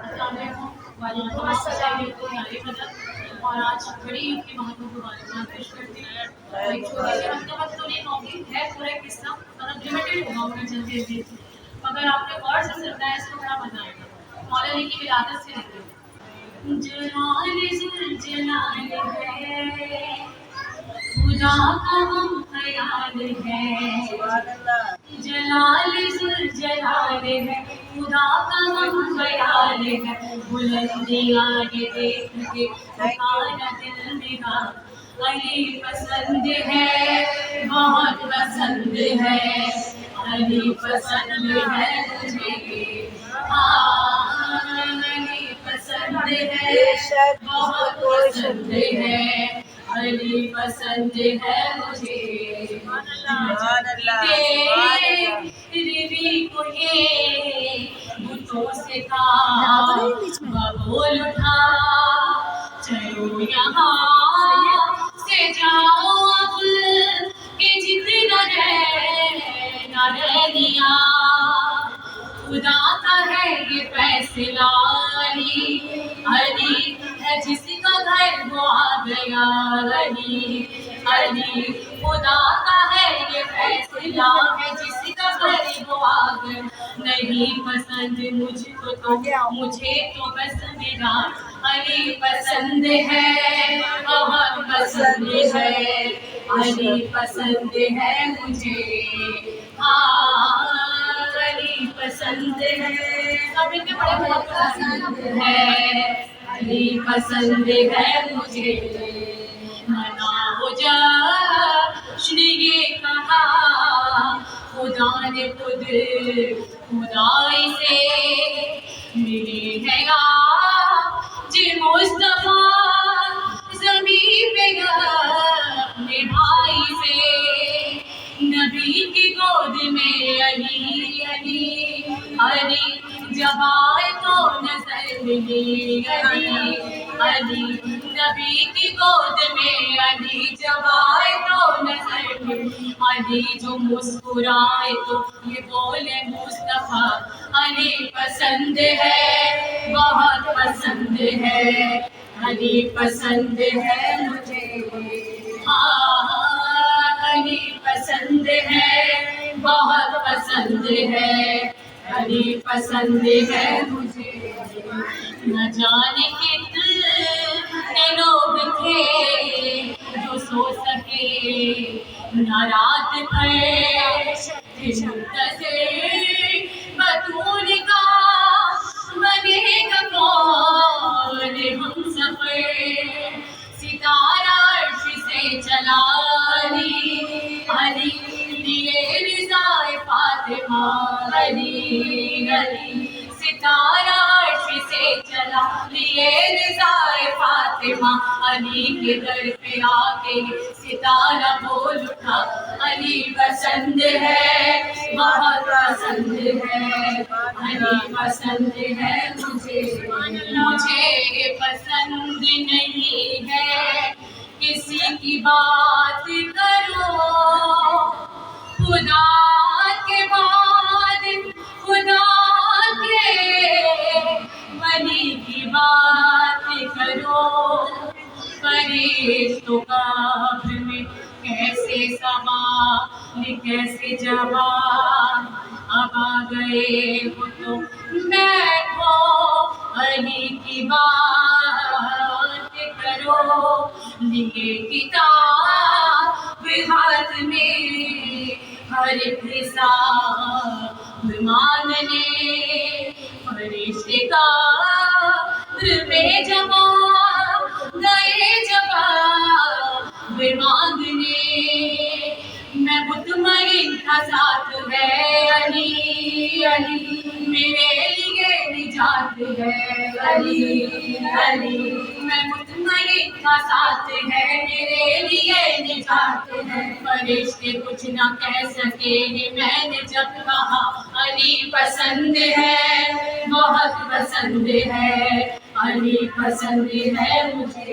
السلام علیکم۔ وعلیکم السلام اور آج بڑی عید کی بہت مبارکباد پیش کرتی ہوں۔ ایک چھوٹی سی مکتبۃ تو نہیں ہوگی، ہے پورا ایک قصہ، مطلب لمیٹڈ ہوگا ہونا چلتے ہوئے، مگر آپ نے غور سے سننا ہے اس کو بڑا مزہ آئے گا۔ مولا علی کی ولادت سے لے کے جلال ذوالجلال ہے، خدا کا ہم خیال ہے، جلال ذوالجلال ہے، خدا کا ہم خیال ہے، بلندیاں یہ دیکھ کے پکارا دل میرا، علی پسند ہے، بہت پسند ہے، علی پسند ہے مجھے، ہاں علی پسند ہے، بہت پسند ہے، علی پسند ہے مجھے، تیری کو یہ بتوں سے تھا بول اٹھا، چلو یہاں سے جاؤ اب کہ جتنا رہنا رہ لیا، خدا کا ہے یہ فیصلہ، علی علی ہے جس کا گھر وہ آ گیا، علی علی خدا کا ہے یہ فیصلہ، ہے جس کا گھر وہ آ گیا، نہیں پسند مجھ کو تو مجھے تو بس میرا علی پسند ہے، بہت پسند ہے، علی پسند ہے مجھے، ہاں علی پسند ہے، اب ان کے بڑے بہت پسند ہے، علی پسند ہے مجھے، مناؤ جشن یہ کہا خدا نے خود خدائی سے، ملی ہے آج مصطفیٰ زمین پہ اپنے بھائی سے، نبی کی گود میں علی علی علی جب آئے تو نظر ملی، علی علی نبی کی گود میں علی جب آئے تو نظر ملی، علی جو مسکرائے تو یہ بولے مصطفیٰ علی پسند ہے، بہت پسند ہے، علی پسند ہے مجھے، ہاں علی پسند ہے، بہت پسند ہے، علی پسند ہے مجھے، نہ جانے کتنے لوگ تھے جو سو سکے، نہ رات بھر منتظر بطول کا، بنے گا کون ہم سفر، ستارہ عرش سے چلا علی علی لیے رضائے فاطمہ، علی علی ستارہ عرش سے چلا لیے رضائے فاطمہ، علی کے در پہ آ کے ستارہ بول اٹھا، علی پسند ہے، بہت پسند ہے، علی پسند ہے مجھے، مجھے پسند نہیں ہے کسی کی بات کرو، خدا کے بعد خدا کے ولی کی بات کرو، فرشتوں کا میں کیسے سوال کیسے جواب، اب آ گئے ہو تو بیٹھو علی کی بات کرو، لیے کتاب ہاتھ میں ہر ایک حساب ماننے، فرشتے کا بے جواب گئے جواب مانگنے، میں مطمئن تھا ساتھ ہے علی علی میرے لیے نجات ہے، علی علی میں مطمئن تھا ساتھ ہے میرے لیے نجات ہے، فرشتے کچھ نہ کہہ سکے یہ میں نے جب کہا، علی پسند ہے، بہت پسند ہے، علی پسند ہے مجھے،